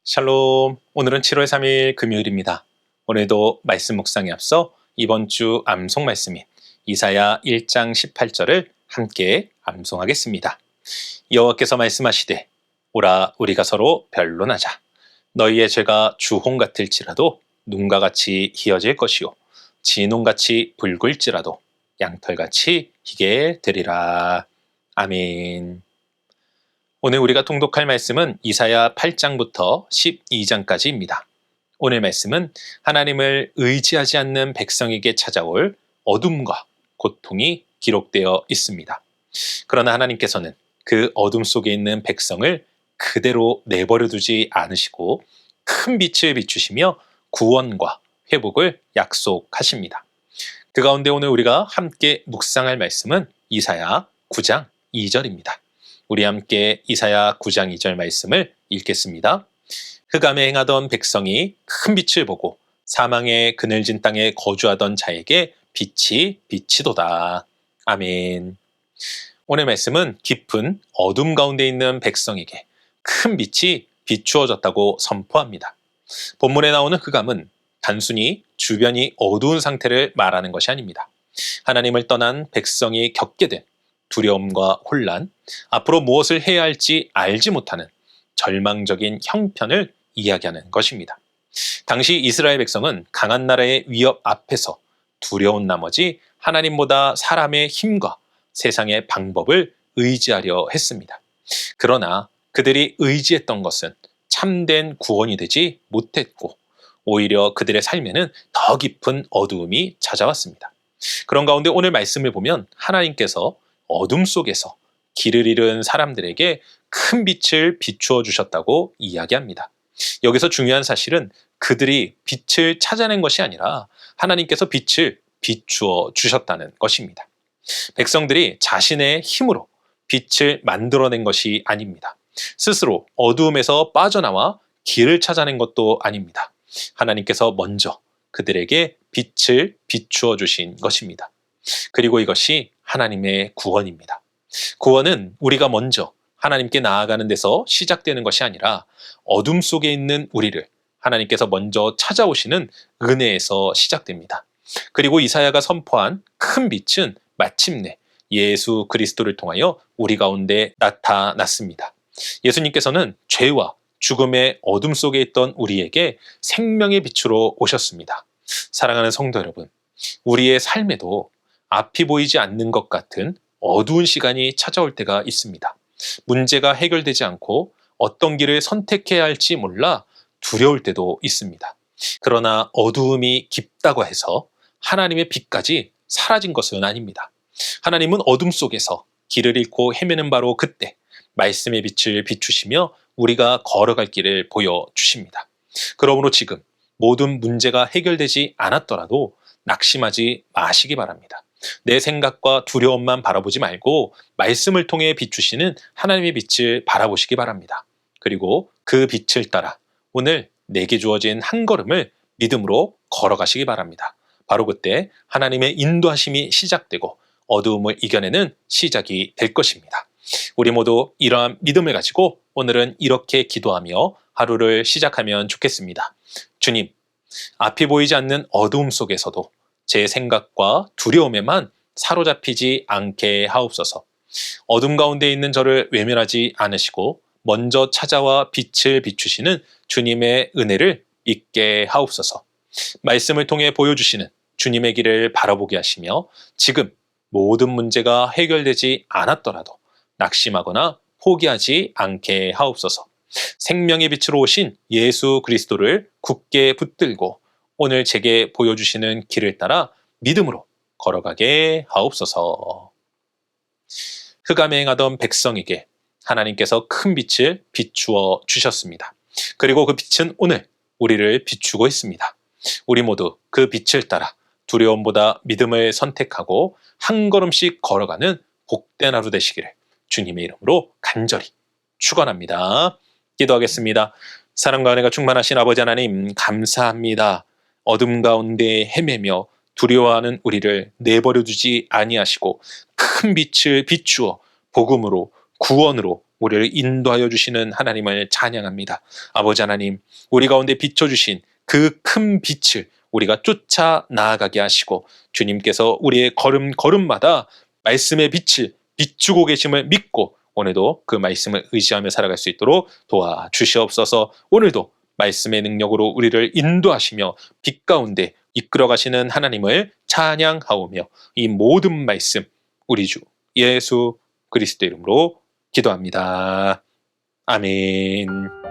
샬롬. 오늘은 7월 3일 금요일입니다. 오늘도 말씀 묵상에 앞서 이번 주 암송 말씀인 이사야 1장 18절을 함께 암송하겠습니다. 여호와께서 말씀하시되 오라 우리가 서로 변론하자. 너희의 죄가 주홍 같을지라도 눈과 같이 희어질 것이요 진홍같이 붉을지라도 양털같이 희게 되리라. 아멘. 오늘 우리가 통독할 말씀은 이사야 8장부터 12장까지입니다. 오늘 말씀은 하나님을 의지하지 않는 백성에게 찾아올 어둠과 고통이 기록되어 있습니다. 그러나 하나님께서는 그 어둠 속에 있는 백성을 그대로 내버려 두지 않으시고 큰 빛을 비추시며 구원과 회복을 약속하십니다. 그 가운데 오늘 우리가 함께 묵상할 말씀은 이사야 9장 2절입니다. 우리 함께 이사야 9장 2절 말씀을 읽겠습니다. 흑암에 행하던 백성이 큰 빛을 보고 사망의 그늘진 땅에 거주하던 자에게 빛이 비치도다. 아멘. 오늘 말씀은 깊은 어둠 가운데 있는 백성에게 큰 빛이 비추어졌다고 선포합니다. 본문에 나오는 흑암은 단순히 주변이 어두운 상태를 말하는 것이 아닙니다. 하나님을 떠난 백성이 겪게 된 두려움과 혼란, 앞으로 무엇을 해야 할지 알지 못하는 절망적인 형편을 이야기하는 것입니다. 당시 이스라엘 백성은 강한 나라의 위협 앞에서 두려운 나머지 하나님보다 사람의 힘과 세상의 방법을 의지하려 했습니다. 그러나 그들이 의지했던 것은 참된 구원이 되지 못했고 오히려 그들의 삶에는 더 깊은 어두움이 찾아왔습니다. 그런 가운데 오늘 말씀을 보면 하나님께서 어둠 속에서 길을 잃은 사람들에게 큰 빛을 비추어 주셨다고 이야기합니다. 여기서 중요한 사실은 그들이 빛을 찾아낸 것이 아니라 하나님께서 빛을 비추어 주셨다는 것입니다. 백성들이 자신의 힘으로 빛을 만들어낸 것이 아닙니다. 스스로 어두움에서 빠져나와 길을 찾아낸 것도 아닙니다. 하나님께서 먼저 그들에게 빛을 비추어 주신 것입니다. 그리고 이것이 하나님의 구원입니다. 구원은 우리가 먼저 하나님께 나아가는 데서 시작되는 것이 아니라 어둠 속에 있는 우리를 하나님께서 먼저 찾아오시는 은혜에서 시작됩니다. 그리고 이사야가 선포한 큰 빛은 마침내 예수 그리스도를 통하여 우리 가운데 나타났습니다. 예수님께서는 죄와 죽음의 어둠 속에 있던 우리에게 생명의 빛으로 오셨습니다. 사랑하는 성도 여러분, 우리의 삶에도 앞이 보이지 않는 것 같은 어두운 시간이 찾아올 때가 있습니다. 문제가 해결되지 않고 어떤 길을 선택해야 할지 몰라 두려울 때도 있습니다. 그러나 어두움이 깊다고 해서 하나님의 빛까지 사라진 것은 아닙니다. 하나님은 어둠 속에서 길을 잃고 헤매는 바로 그때 말씀의 빛을 비추시며 우리가 걸어갈 길을 보여주십니다. 그러므로 지금 모든 문제가 해결되지 않았더라도 낙심하지 마시기 바랍니다. 내 생각과 두려움만 바라보지 말고 말씀을 통해 비추시는 하나님의 빛을 바라보시기 바랍니다. 그리고 그 빛을 따라 오늘 내게 주어진 한 걸음을 믿음으로 걸어가시기 바랍니다. 바로 그때 하나님의 인도하심이 시작되고 어두움을 이겨내는 시작이 될 것입니다. 우리 모두 이러한 믿음을 가지고 오늘은 이렇게 기도하며 하루를 시작하면 좋겠습니다. 주님, 앞이 보이지 않는 어두움 속에서도 제 생각과 두려움에만 사로잡히지 않게 하옵소서. 어둠 가운데 있는 저를 외면하지 않으시고 먼저 찾아와 빛을 비추시는 주님의 은혜를 믿게 하옵소서. 말씀을 통해 보여주시는 주님의 길을 바라보게 하시며 지금 모든 문제가 해결되지 않았더라도 낙심하거나 포기하지 않게 하옵소서. 생명의 빛으로 오신 예수 그리스도를 굳게 붙들고 오늘 제게 보여주시는 길을 따라 믿음으로 걸어가게 하옵소서. 흑암에 행하던 백성에게 하나님께서 큰 빛을 비추어 주셨습니다. 그리고 그 빛은 오늘 우리를 비추고 있습니다. 우리 모두 그 빛을 따라 두려움보다 믿음을 선택하고 한 걸음씩 걸어가는 복된 하루 되시기를 주님의 이름으로 간절히 축원합니다. 기도하겠습니다. 사랑과 은혜가 충만하신 아버지 하나님, 감사합니다. 어둠 가운데 헤매며 두려워하는 우리를 내버려 두지 아니하시고 큰 빛을 비추어 복음으로 구원으로 우리를 인도하여 주시는 하나님을 찬양합니다. 아버지 하나님, 우리 가운데 비춰주신 그 큰 빛을 우리가 쫓아 나아가게 하시고 주님께서 우리의 걸음마다 말씀의 빛을 비추고 계심을 믿고 오늘도 그 말씀을 의지하며 살아갈 수 있도록 도와주시옵소서. 오늘도 말씀의 능력으로 우리를 인도하시며 빛 가운데 이끌어 가시는 하나님을 찬양하오며 이 모든 말씀 우리 주 예수 그리스도 이름으로 기도합니다. 아멘.